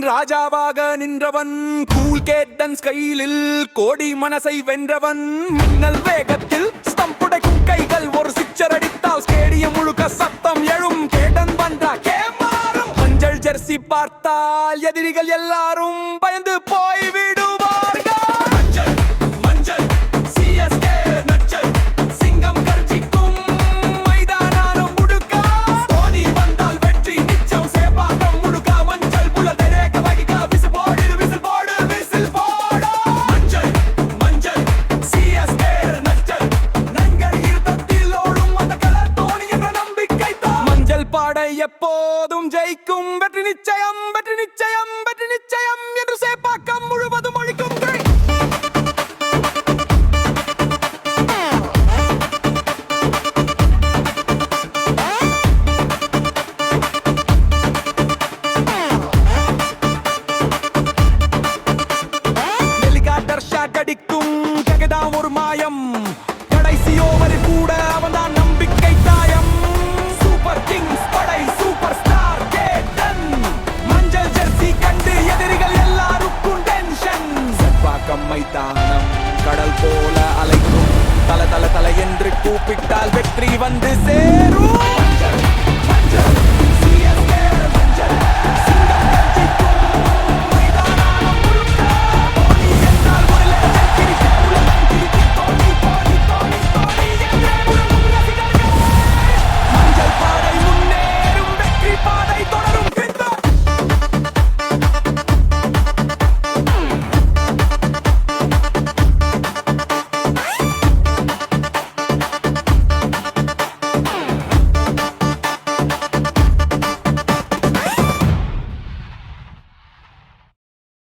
ராஜாவாக நின்றவன், கூல் கேட்டன் ஸ்கைலில் கோடி மனசை வென்றவன். மின்னல் வேகத்தில் ஸ்டம்புடைக்கும் கைகள், ஒரு சிக்சர் அடித்தால் ஸ்டேடியம் முழுக்க சத்தம் எழும். கேட்டன் பண்றா கேமாறும். மஞ்சள் ஜெர்சி பார்த்தால் எதிரிகள் எல்லாரும் பயந்து போய் விடுவார்கள். எப்போதும் ஜெயிக்கும், வெற்றி நிச்சயம், வெற்றி நிச்சயம், வெற்றி நிச்சயம் என்று சேப்பாக்கம் முழுவதும் ஒழிக்கும். ஹெலிகாப்டர் ஷாட் அடிக்கும், ஜெகதாம் ஒரு மாயம். கடைசி ஓவரில் கூட அவன்தான் நம்பிக்கை தாயம். சூப்பர் கிங்ஸ் படை, சூப்பர் ஸ்டார் கேட்டன். மஞ்சள் ஜெர்சி கண்டு எதிரிகள் எல்லாருக்கும் டென்ஷன். செப்பாக்கம் மைதானம் கடல் போல அலைக்கும். தல தல தல என்று கூப்பிட்டால் வெற்றி வந்து சேரும்.